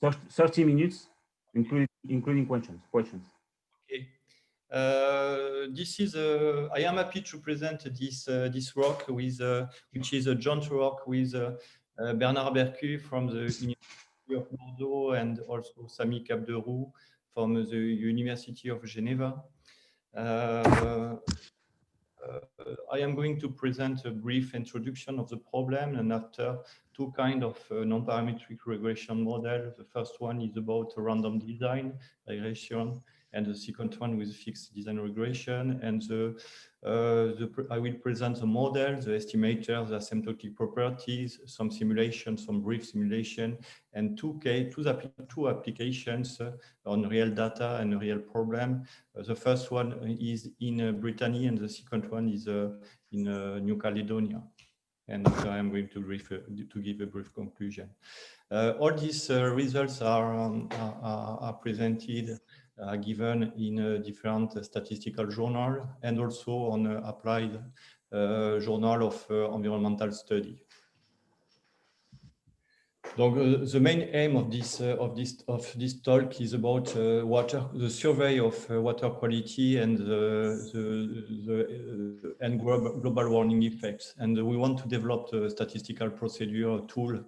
30 minutes, including questions. Okay. This is I am happy to present this work with which is a joint work with Bernard Bercu from the University of Bordeaux and also Sami Capderoux from the University of Geneva. I am going to present a brief introduction of the problem, and after two kinds of non-parametric regression models. The first one is about a random design regression, and the second one with fixed design regression. And I will present the model, the estimators, the asymptotic properties, some simulation, some brief simulation, and two applications on real data and a real problem. The first one is in Brittany, and the second one is in New-Caledonia. And after I'm going to give a brief conclusion. All these results are presented, given in different statistical journal and also on applied journal of environmental study. Donc, the main aim of this talk is about the survey of water quality and global warming effects. And we want to develop a statistical procedure tool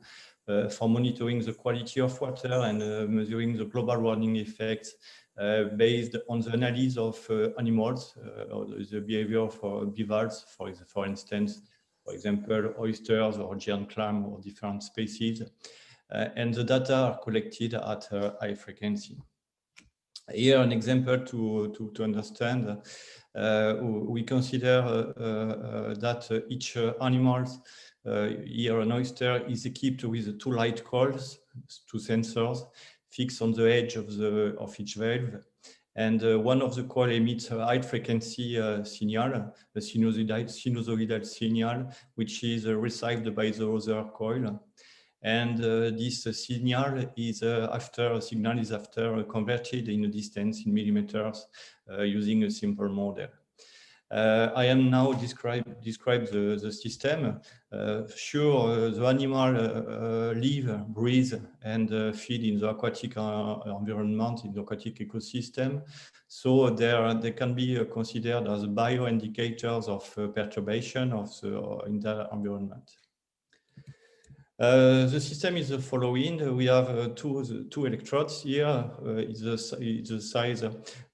for monitoring the quality of water and measuring the global warming effects based on the analysis of animals, the behavior of bivalves, for instance. For example, oysters or giant clam or different species, and the data are collected at high frequency. Here, an example to understand, we consider that each animal, here an oyster, is equipped with two light coils, two sensors fixed on the edge of each valve. And one of the coils emits a high frequency signal, a sinusoidal signal, which is received by the other coil. And this signal is after converted in a distance in millimeters using a simple model. I am now describe the system. Sure, the animal live, breathe, and feed in the aquatic environment, in the aquatic ecosystem. So they can be considered as bioindicators of perturbation of the entire environment. The system is the following. We have two electrodes here. It's the size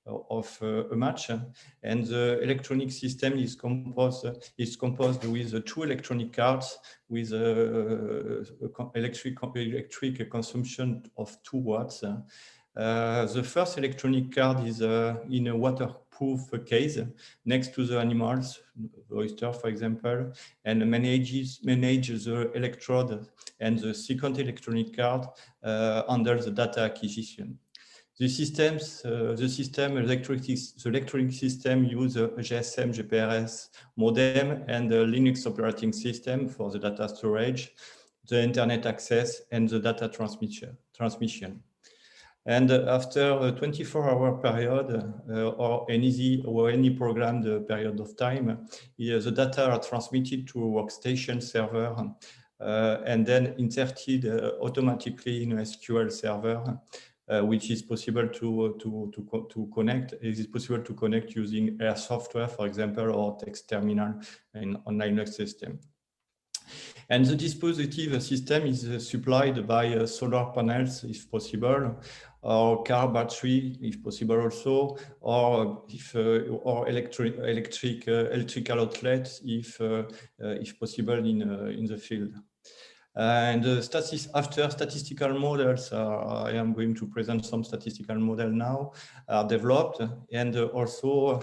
of a match, and the electronic system is composed with two electronic cards with electric consumption of 2 watts. The first electronic card is in a waterproof case next to the animals, the oyster, for example, and manages the electrode and the second electronic card under the data acquisition. The electronic system uses a GSM GPRS modem and a Linux operating system for the data storage, the internet access, and the data transmission. And after a 24-hour period or any programmed period of time, the data are transmitted to a workstation server and then inserted automatically in a SQL server, which is possible to connect. It is possible to connect using Air software, for example, or text terminal on Linux system. And the dispositive system is supplied by solar panels, if possible, or car battery, if possible also, or electrical outlets, if possible, in the field. And after statistical models, I am going to present some statistical model now, are developed, and also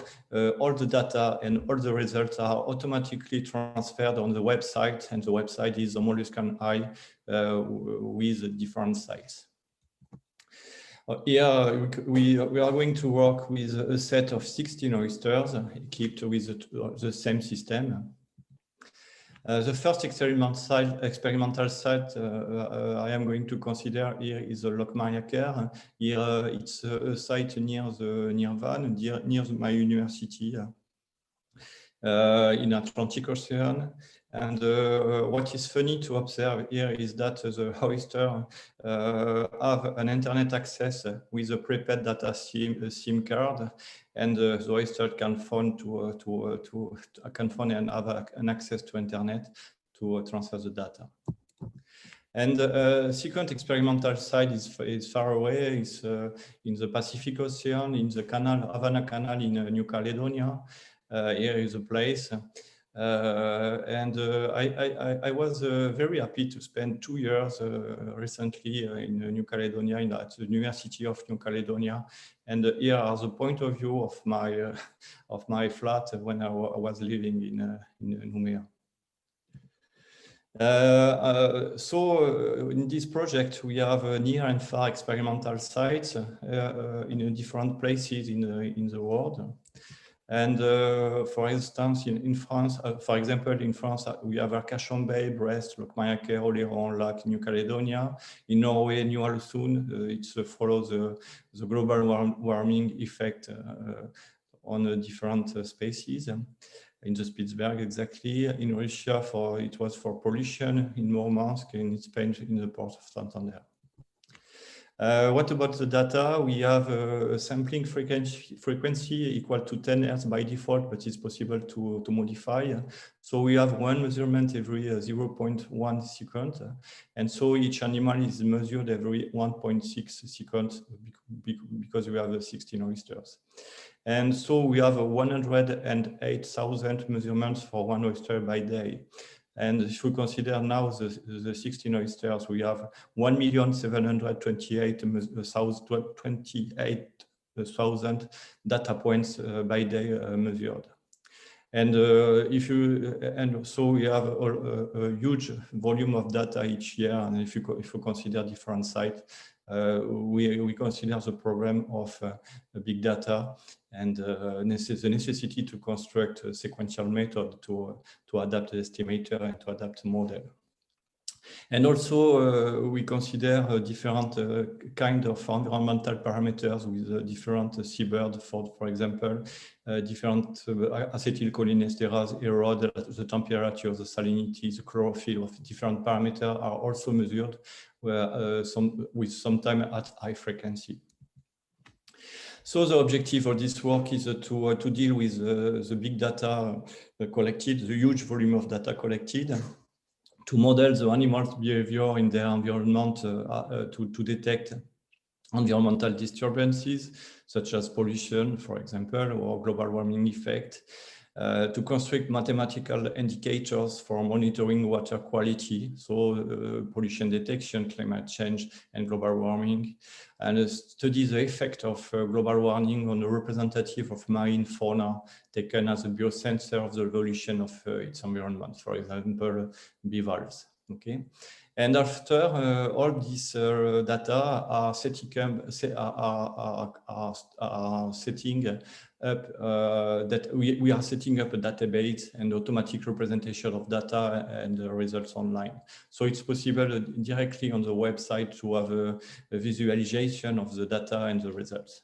all the data and all the results are automatically transferred on the website, and the website is the Molluscan Eye with different sites. Here we are going to work with a set of 16 oysters equipped with the same system. The first experimental site I am going to consider here is the LOCMARIAQUER. Here it's a site near Van, near my university in Atlantic Ocean. And what is funny to observe here is that the oyster have an internet access with a prepaid data SIM card, and the oyster can phone and have an access to internet to transfer the data. And the second experimental site is far away. It's in the Pacific Ocean, in the Havana Canal in New-Caledonia. Here is a place. I was very happy to spend 2 years recently in New Caledonia, at the University of New Caledonia. And here are the point of view of my flat when I was living in Nouméa. In this project, we have near and far experimental sites in different places in the world. And for instance, in France, for example, in France, we have Arcachon Bay, Brest, LOCMARIAQUER, Oléron, Lac, New Caledonia. In Norway, New-Ålesund, it follows the global warming effect on different species. In the Spitzberg, exactly. In Russia, it was for pollution. In Murmansk, in Spain, in the port of Santander. What about the data? We have a sampling frequency equal to 10 Hz by default, but it's possible to modify. So we have one measurement every 0.1 second. And so each animal is measured every 1.6 seconds because we have 16 oysters. And so we have 108,000 measurements for one oyster by day. And if we consider now the 16 oysters, we have 1,728,000 data points by day measured. And so we have a huge volume of data each year. And if you consider different sites, we consider the problem of big data and the necessity to construct a sequential method to adapt the estimator and to adapt the model. And also we consider different kind of environmental parameters with different seabird, for example, different acetylcholinesterase erode, the temperature, the salinity, the chlorophyll of different parameters are also measured sometimes at high frequency. So the objective of this work is to deal with the big data collected, the huge volume of data collected, to model the animals' behavior in their environment, to detect environmental disturbances, such as pollution, for example, or global warming effect, to construct mathematical indicators for monitoring water quality, so pollution detection, climate change, and global warming, and study the effect of global warming on the representative of marine fauna taken as a biosensor of the evolution of its environment, for example, bivalves. Okay. And after all these data are setting up that we are setting up a database and automatic representation of data and the results online. So it's possible directly on the website to have a visualization of the data and the results.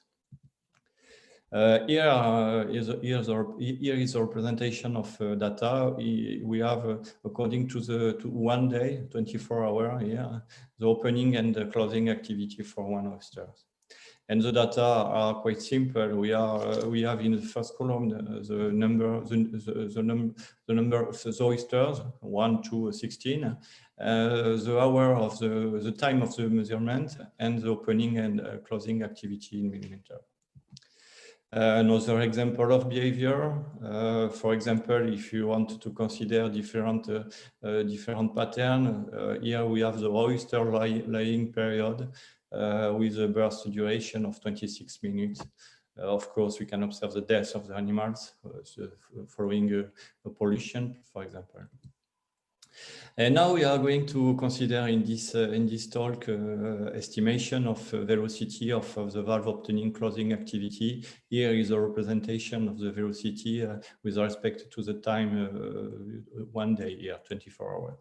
Here is a representation of data. We have, according to 1 day, 24 hours, the opening and the closing activity for one oyster. And the data are quite simple. We have in the first column the number of the oysters, 1 to 16, the hour of the time of the measurement, and the opening and closing activity in millimeter. Another example of behavior, for example, if you want to consider different pattern, here we have the oyster laying period with a birth duration of 26 minutes. Of course, we can observe the death of the animals following a pollution, for example. And now we are going to consider in this talk estimation of velocity of the valve opening closing activity. Here is a representation of the velocity with respect to the time 1 day here, 24 hours.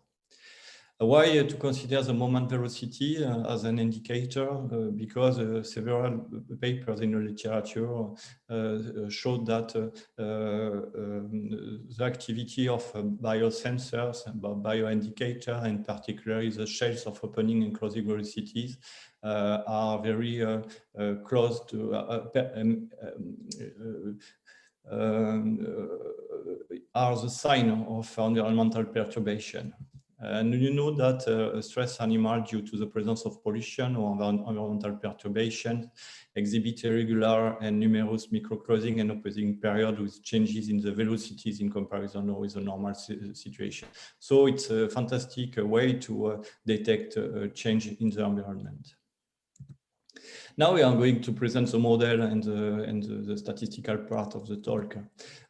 Why to consider the moment velocity as an indicator? Because several papers in the literature showed that the activity of biosensors, bioindicators, in particular the shapes of opening and closing velocities, are very close to are the sign of environmental perturbation. And you know that a stress animal due to the presence of pollution or environmental perturbation exhibit irregular and numerous microclosing and opening period with changes in the velocities in comparison with the normal situation. So it's a fantastic way to detect change in the environment. Now we are going to present the model and the statistical part of the talk.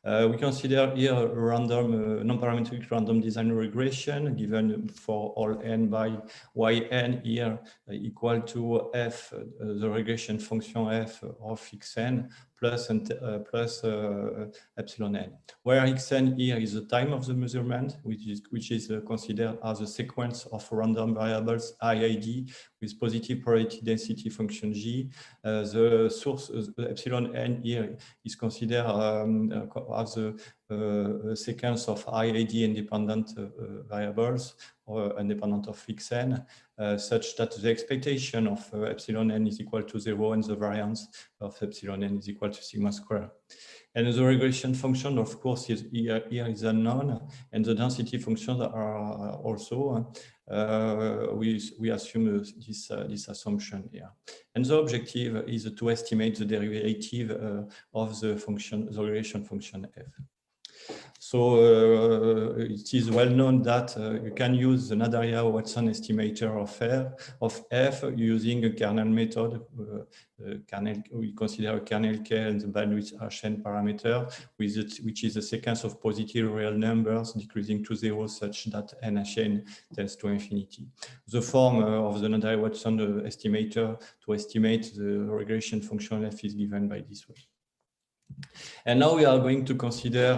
We consider here a random, non-parametric random design regression given for all n by yn here equal to f, the regression function f of xn plus epsilon n, where xn here is the time of the measurement, which is considered as a sequence of random variables IID with positive probability density function g. The source epsilon n here is considered as a sequence of IID independent variables or independent of xn, such that the expectation of epsilon n is equal to 0 and the variance of epsilon n is equal to sigma square. And the regression function, of course, is here is unknown, and the density functions are also. We assume this assumption here. And the objective is to estimate the derivative of the function, the regression function f. So it is well known that you can use the Nadaraya-Watson estimator of f using a kernel method. We consider a kernel k and the bandwidth Hn parameter, which is a sequence of positive real numbers decreasing to 0 such that Nhn tends to infinity. The form of the Nadaraya-Watson estimator to estimate the regression function f is given by this way. And now we are going to consider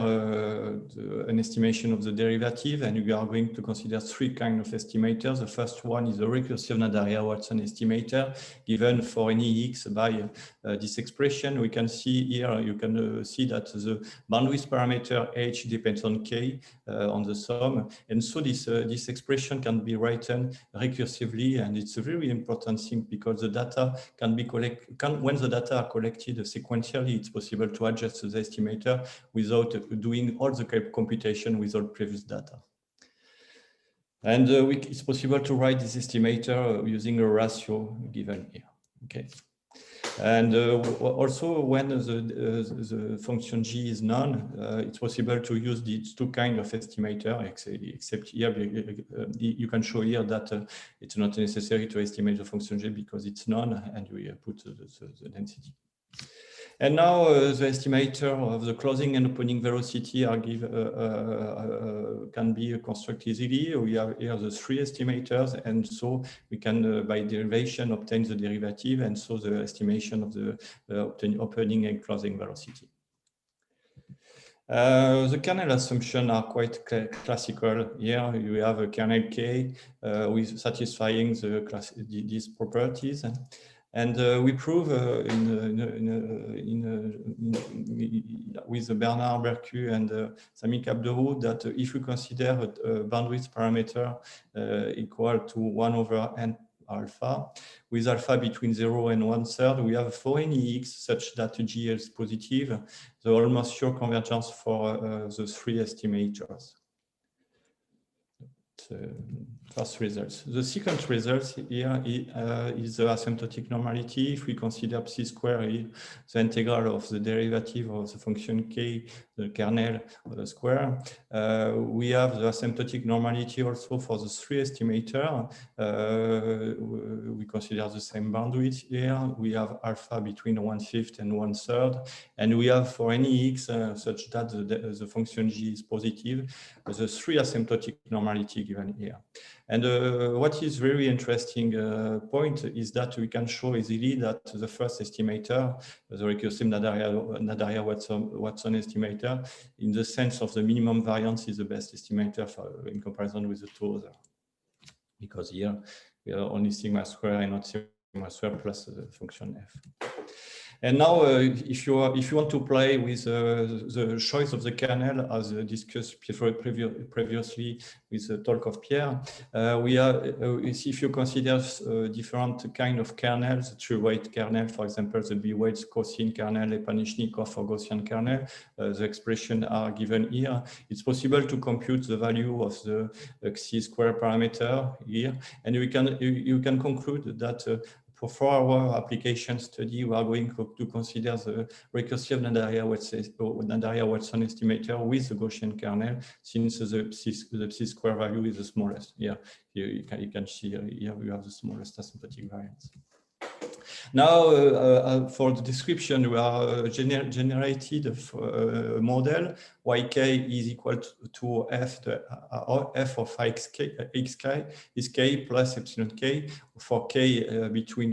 an estimation of the derivative, and we are going to consider three kinds of estimators. The first one is the recursive Nadaraya-Watson estimator, given for any x by this expression. We can see here, you can see that the bandwidth parameter h depends on k on the sum, and so this expression can be written recursively, and it's a very important thing because the data can be when the data are collected sequentially, it's possible to adjust the estimator without doing all the computation with all previous data. And it's possible to write this estimator using a ratio given here. Okay. And also when the function g is known, it's possible to use these two kinds of estimator, except here you can show here that it's not necessary to estimate the function g because it's known, and we put the density. And now the estimator of the closing and opening velocity can be constructed easily. We have here the three estimators, and so we can, by derivation, obtain the derivative, and so the estimation of the opening and closing velocity. The kernel assumptions are quite classical. Here you have a kernel k with satisfying these properties. And we prove with Bernard Bercu and Sami Capderoux that if we consider a bandwidth parameter equal to 1 over n alpha, with alpha between 0 and 1/3, we have for any x such that g is positive, the almost sure convergence for the three estimators. First results. The second result here is the asymptotic normality. If we consider psi square, the integral of the derivative of the function k, the kernel of the square, we have the asymptotic normality also for the three estimator. We consider the same bandwidth here. We have alpha between 1/5 and 1/3, and we have for any x such that the function g is positive, the three asymptotic normality given here. And what is very interesting point is that we can show easily that the first estimator, the recursive Nadaraya-Watson estimator, in the sense of the minimum variance, is the best estimator in comparison with the two others. because here we are only sigma square and not sigma square plus the function f. And now, if you want to play with the choice of the kernel, as discussed previously with the talk of Pierre, we have, if you consider different kind of kernels, true-weight kernel, for example, the B-weight cosine kernel, Epanichnikov or Gaussian kernel, the expression are given here. It's possible to compute the value of the chi-square parameter here, and you can conclude that for our application study, we are going to consider the recursive Nadaraya-Watson estimator with the Gaussian kernel, since the chi-square value is the smallest. Here, you can see here we have the smallest asymptotic variance. Now, for the description, we are generated a model yk is equal to f of xk is k plus epsilon k for k between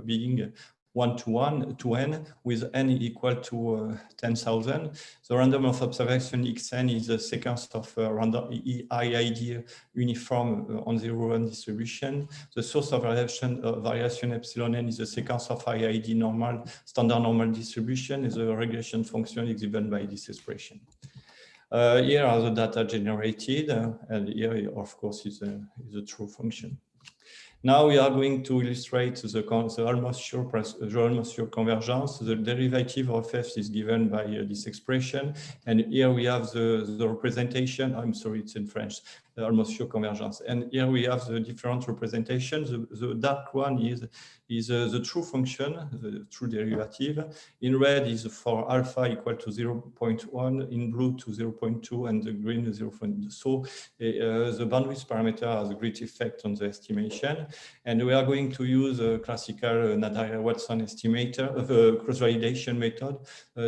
being 1 to n, with n equal to 10,000. The random of observation xn is the sequence of random IID uniform on the random distribution. The source of variation epsilon n is the sequence of IID normal, standard normal distribution, is the regression function is given by this expression. Here are the data generated, and here, of course, is a true function. Now we are going to illustrate the almost sure convergence. The derivative of f is given by this expression, and here we have the representation. I'm sorry, it's in French. Almost sure convergence, and here we have the different representations. The dark one is the true function, the true derivative. In red is for alpha equal to 0.1, in blue to 0.2, and the green is 0.2. So the bandwidth parameter has a great effect on the estimation. And we are going to use a classical Nadaraya-Watson estimator, the cross-validation method,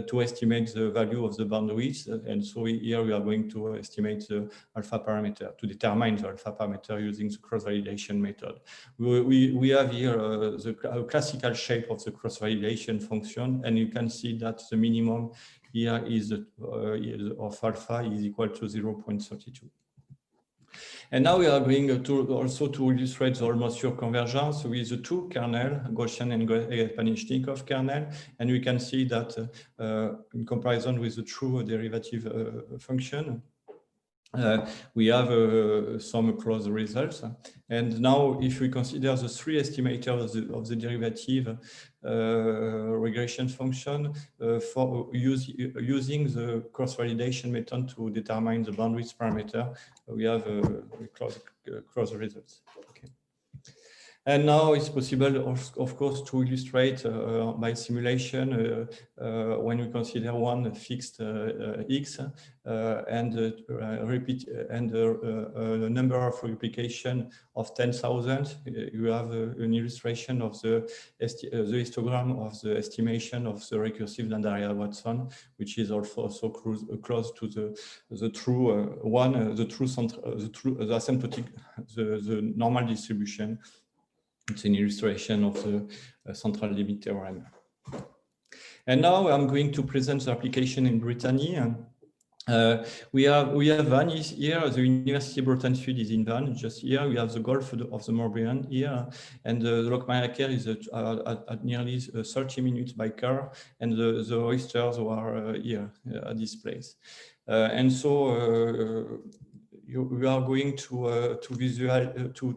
to estimate the value of the bandwidth. And so here we are going to estimate the alpha parameter, to determine the alpha parameter using the cross-validation method. We have here the classical shape of the cross-validation function, and you can see that the minimum here is of alpha is equal to 0.32. And now we are going to also to illustrate the almost sure convergence with the two kernel, Gaussian and Epanichnikov kernel, and we can see that in comparison with the true derivative function, we have some close results. And now, if we consider the three estimators of the derivative regression function for using the cross-validation method to determine the bandwidth parameter, we have close results. Okay. And now it's possible, of course, to illustrate by simulation when we consider one fixed x and repeat and a number of replication of 10,000. You have an illustration of the histogram of the estimation of the recursive Nadaraya-Watson, which is also so close to the true one, the asymptotic, the normal distribution. It's an illustration of the central limit theorem. And now I'm going to present the application in Brittany. We have Van here. The University of Breton Sud is in Van. Just here we have the Gulf of the Morbihan here, and the LOCMARIAQUER is at nearly 30 minutes by car, and the oysters are here at this place. And so we are going to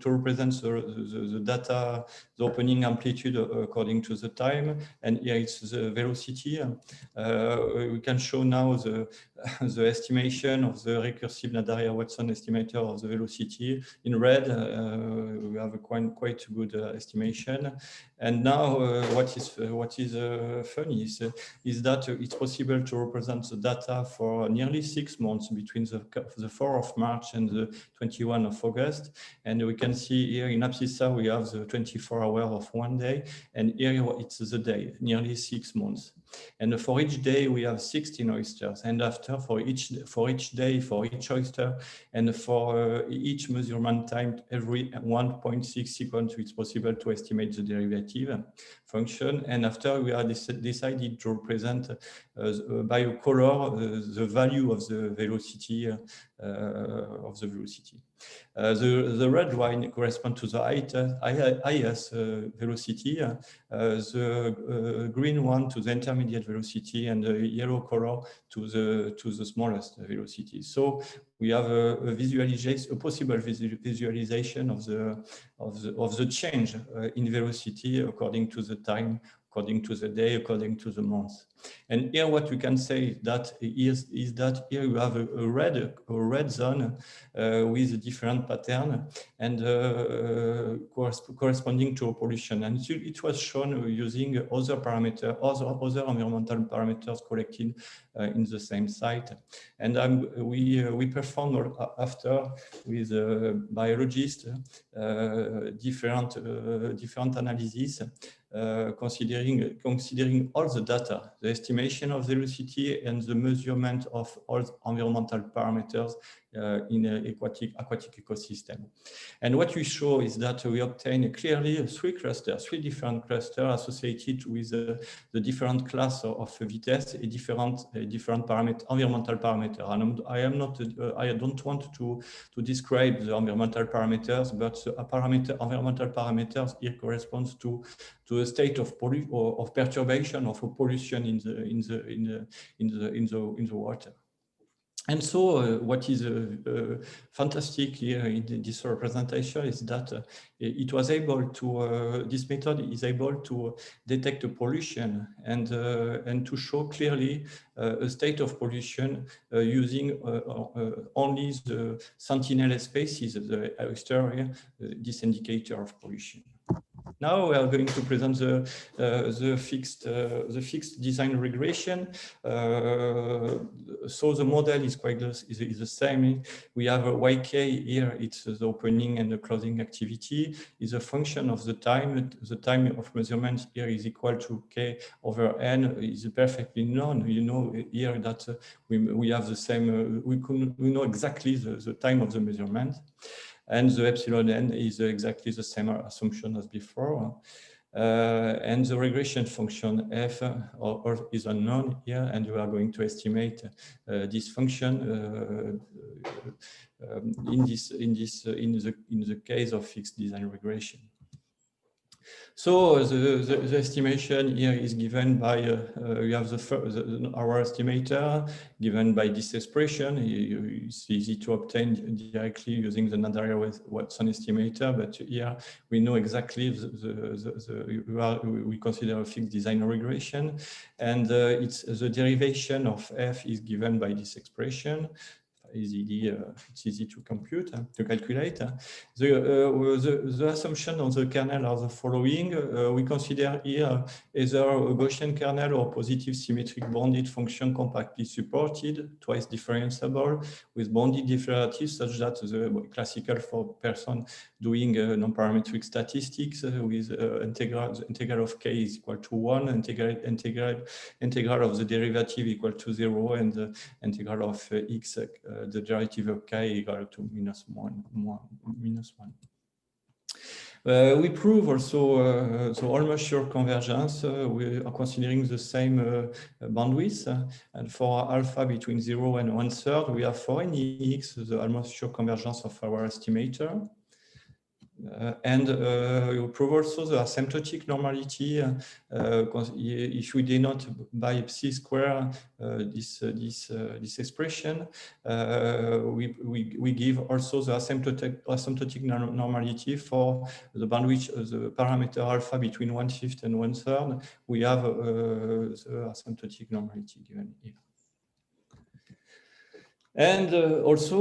represent the data, the opening amplitude according to the time, and here it's the velocity. We can show now the estimation of the recursive Nadaraya-Watson estimator of the velocity. In red, we have a quite good estimation. And now, what is funny is that it's possible to represent the data for nearly 6 months between the 4th of March and the 21st of August. And we can see here in abscissa we have the 24 hours of one day, and here it's the day, nearly 6 months. And for each day we have 16 oysters, and after for each day, for each oyster, and for each measurement time every 1.6 seconds, it's possible to estimate the derivative function. And after we are decided to represent by a color the value of the velocity The red line corresponds to the highest velocity, the green one to the intermediate velocity, and the yellow color to the smallest velocity. So we have a visualization, a possible visualization of the change in velocity according to the time, according to the day, according to the month. And here what we can say that is that here you have a red zone with a different pattern and corresponding to a pollution. And it was shown using other parameters, other environmental parameters collected in the same site. And we performed after with biologists different analyses. Considering all the data, the estimation of velocity and the measurement of all environmental parameters in an aquatic ecosystem. And what we show is that we obtain clearly three different clusters associated with the different class of Vitesse, a different environmental parameter. And I don't want to describe the environmental parameters, but the environmental parameters here corresponds to a state of perturbation of a pollution in the water. And so what is fantastic here in this representation is that it was able to, this method is able to detect the pollution and to show clearly a state of pollution using only the sentinel spaces, the oyster, this indicator of pollution. Now we are going to present the fixed design regression. So the model is quite is the same. We have a YK here. It's the opening and the closing activity. Is a function of the time. The time of measurement here is equal to K over N. Is perfectly known. You know here that we have the same. We know exactly the time of the measurement. And the epsilon n is exactly the same assumption as before. And the regression function f is unknown here, and we are going to estimate this function in the case of fixed design regression. So the estimation here is given by, we have our estimator given by this expression. It's easy to obtain directly using the Nadaraya-Watson estimator, but here we know exactly we consider a fixed design regression, and it's the derivation of f is given by this expression. It's easy to compute, to calculate. The assumption on the kernel are the following. We consider here either a Gaussian kernel or positive symmetric bounded function compactly supported, twice differentiable, with bounded derivatives such that the classical for person doing nonparametric statistics with integral of k is equal to 1, integral of the derivative equal to 0, and the integral of x, the derivative of k equal to minus 1. We prove also the almost sure convergence. We are considering the same bandwidth, and for alpha between 0 and 1/3, we have for any x the almost sure convergence of our estimator. And we prove also the asymptotic normality if we denote by psi square this expression. We give also the asymptotic normality for the bandwidth, the parameter alpha between 1/5 and 1/3. We have the asymptotic normality given here. And also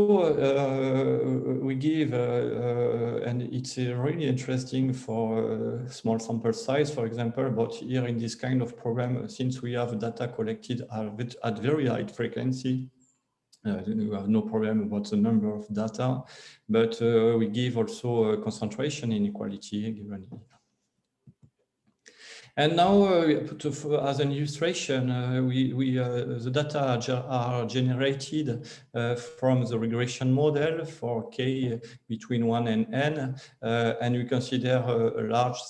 we give, and it's really interesting for small sample size, for example, but here in this kind of program, since we have data collected at very high frequency, we have no problem about the number of data, but we give also a concentration inequality given here. And now, as an illustration, the data are generated from the regression model for k between 1 and n, and we consider a large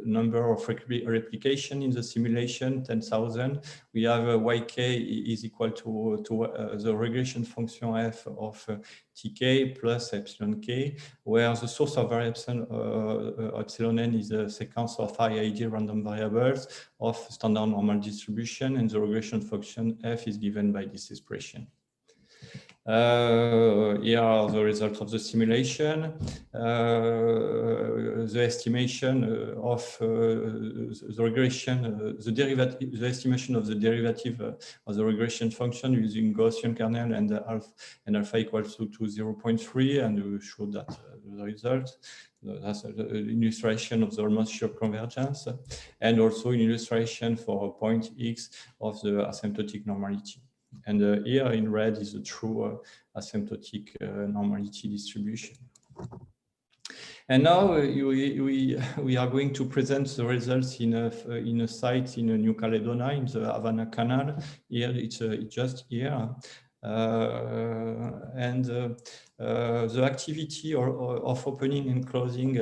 number of replication in the simulation, 10,000. We have yk is equal to the regression function f of Tk plus epsilon k, where the source of variation epsilon n is a sequence of IID random variables of standard normal distribution, and the regression function f is given by this expression. Here are the results of the simulation. The estimation of the regression, the estimation of the derivative of the regression function using Gaussian kernel and alpha equals to 0.3, and we showed that the result. That's an illustration of the almost sure convergence, and also an illustration for point x of the asymptotic normality. And here in red is the true asymptotic normality distribution. And now we are going to present the results in a site in New-Caledonia in the Havana Canal. Here it's just here. The activity of opening and closing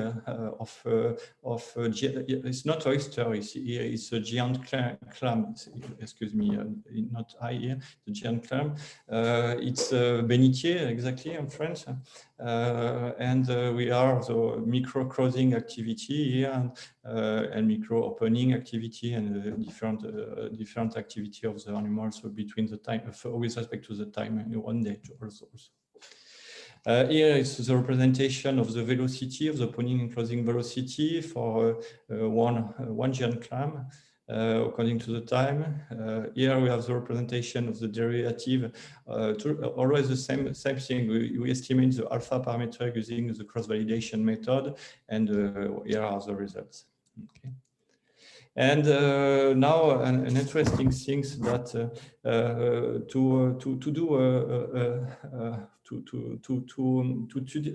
it's not oyster, it's a giant clam. Excuse me, not I here. The giant clam. It's bénitier exactly in French, we are the micro closing activity here and micro opening activity and different activity of the animals between the time with respect to the time in one day also. Here is the representation of the velocity of the opening and closing velocity for one giant clam according to the time. Here we have the representation of the derivative. Always the same thing. We estimate the alpha parametric using the cross-validation method, and here are the results. Okay. And now an interesting thing that to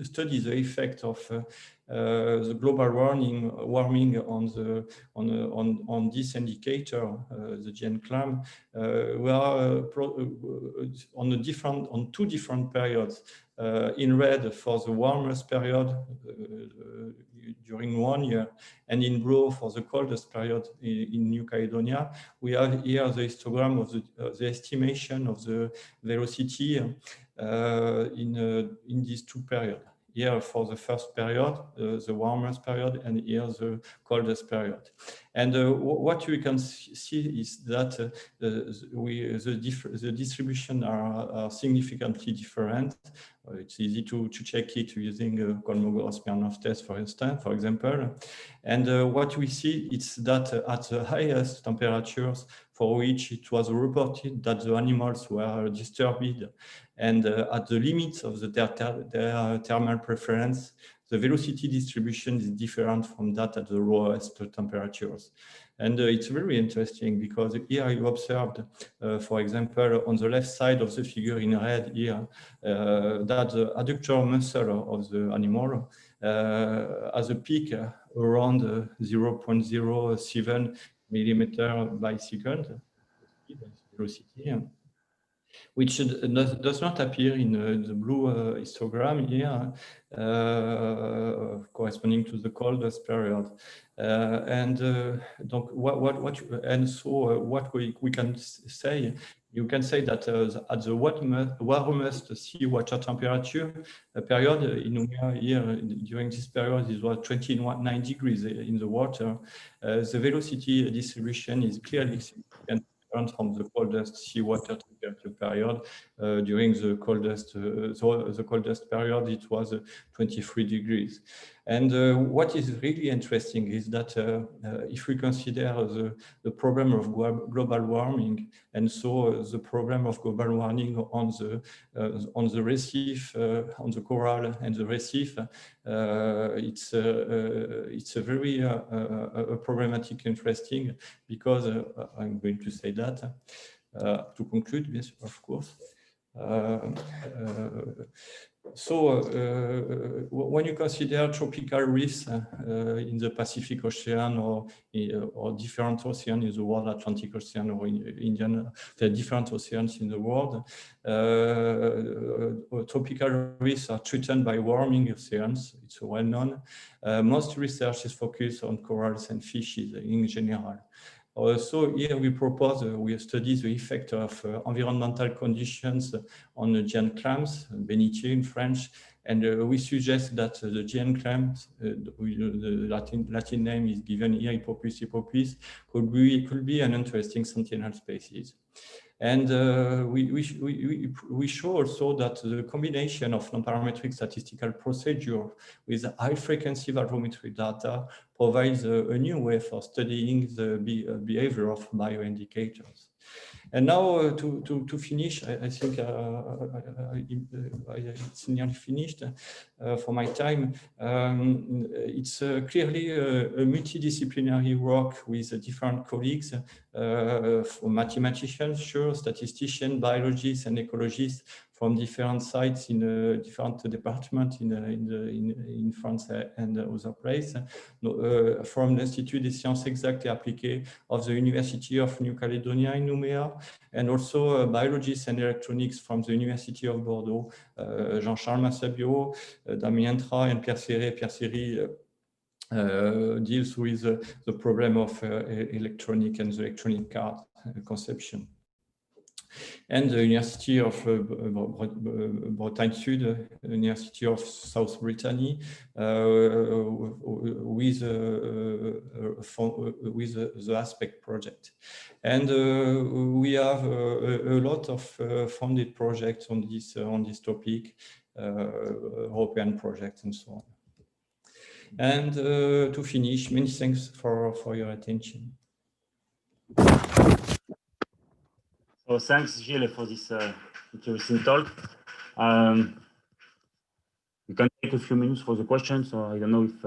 study the effect of the global warming on this indicator, the GN clam, we are on two different periods. In red for the warmest period during 1 year, and in blue for the coldest period in New-Caledonia. We have here the histogram of the estimation of the velocity in these two periods. Here for the first period, the warmest period, and here the coldest period. And what you can see is that the distribution are significantly different. It's easy to check it using Kolmogorov-Smirnov test, for example. And what we see is that at the highest temperatures for which it was reported that the animals were disturbed, and at the limits of their thermal preference, the velocity distribution is different from that at the lowest temperatures. And it's very interesting because here you observed, for example, on the left side of the figure in red here, that the adductor muscle of the animal has a peak around 0.07 millimeter by second velocity, which does not appear in the blue histogram here, corresponding to the coldest period. What we can say, you can say that at the warmest seawater temperature period in here during this period, it was 29 degrees in the water. The velocity distribution is clearly significant from the coldest seawater temperature period. During the coldest period, it was 23 degrees. And what is really interesting is that if we consider the problem of global warming, and so the problem of global warming on the reef, on the coral and the reef, it's a very problematic, interesting, because I'm going to say that to conclude this, of course. When you consider tropical reefs in the Pacific Ocean or different oceans in the world, Atlantic Ocean or in Indian, there are different oceans in the world. Tropical reefs are threatened by warming oceans. It's well known. Most research is focused on corals and fishes in general. So here we propose, we study the effect of environmental conditions on the giant clams, bénitier in French, and we suggest that the giant clams, the Latin name is given here, Hippopus, could be an interesting sentinel species. And we show also that the combination of non-parametric statistical procedure with high frequency valvometry data provides a new way for studying the behavior of bioindicators. And now to finish, I think it's nearly finished for my time. It's clearly a multidisciplinary work with different colleagues, mathematicians, sure, statisticians, biologists, and ecologists from different sites in different departments in France and other places, from l'Institut des Sciences Exactes et Appliquées of the University of New-Caledonia in Nouméa, and also biologists and electronics from the University of Bordeaux, Jean-Charles Massabio, Damien Tra, and Pierre Serry deals with the problem of electronic and the electronic card conception. And the University of Bretagne Sud, University of South Brittany, with the Aspect project. And we have a lot of funded projects on this topic, European projects and so on. And to finish, many thanks for your attention. So thanks, Gilles, for this interesting talk. We can take a few minutes for the questions, or I don't know if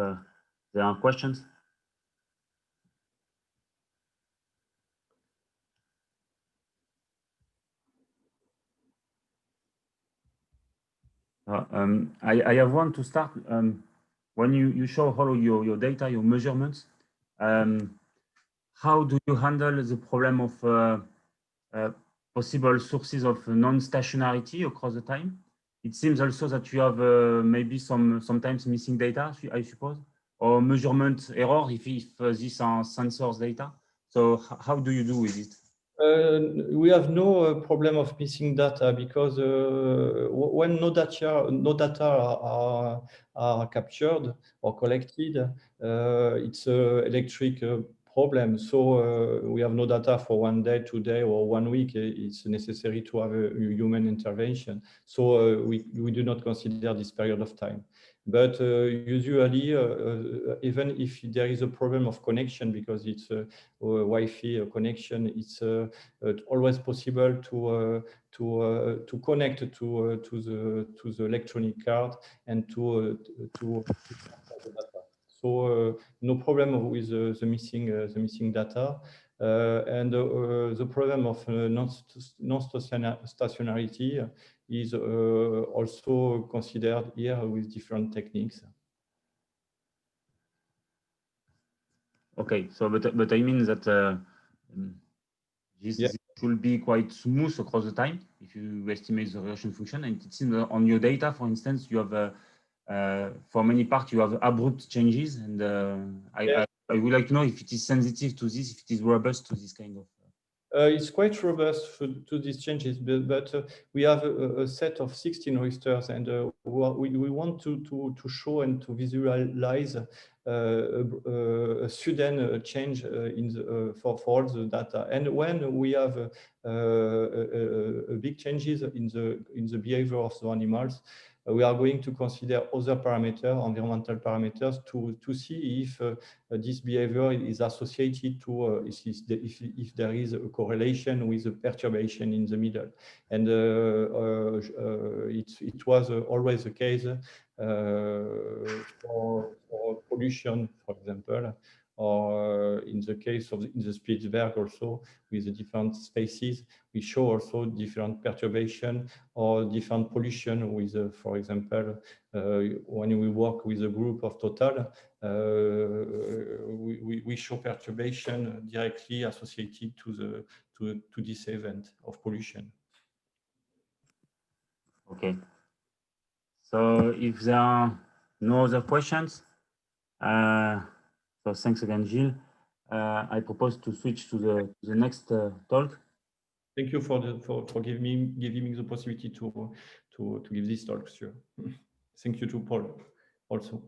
there are questions. I have one to start. When you show all your data, your measurements, how do you handle the problem of possible sources of non-stationarity across the time? It seems also that you have maybe sometimes missing data, I suppose, or measurement error if these are sensors data. So how do you do with it? We have no problem of missing data because when no data are captured or collected, it's an electric problem. So we have no data for 1 day, 2 days, or 1 week. It's necessary to have a human intervention. So we do not consider this period of time. But usually, even if there is a problem of connection, because it's a Wi-Fi connection, it's always possible to connect to the electronic card and to the data. So no problem with the missing data. And the problem of non-stationarity is also considered here with different techniques. Okay, so but I mean that this will be quite smooth across the time if you estimate the regression function, and it seems on your data, for instance, you have for many parts you have abrupt changes, and I would like to know if it is sensitive to this, if it is robust to this kind of. It's quite robust to these changes, but we have a set of 16 registers, and we want to show and to visualize a sudden change for all the data. And when we have big changes in the behavior of the animals, we are going to consider other parameters, environmental parameters, to see if this behavior is associated to if there is a correlation with a perturbation in the middle. And it was always the case for pollution, for example, or in the case of the Spitzberg also, with the different species, we show also different perturbation or different pollution with, for example, when we work with a group of total, we show perturbation directly associated to this event of pollution. Okay. So if there are no other questions, so thanks again, Gilles. I propose to switch to the next talk. Thank you for giving me the possibility to give this talk, sure. Thank you to Paul also.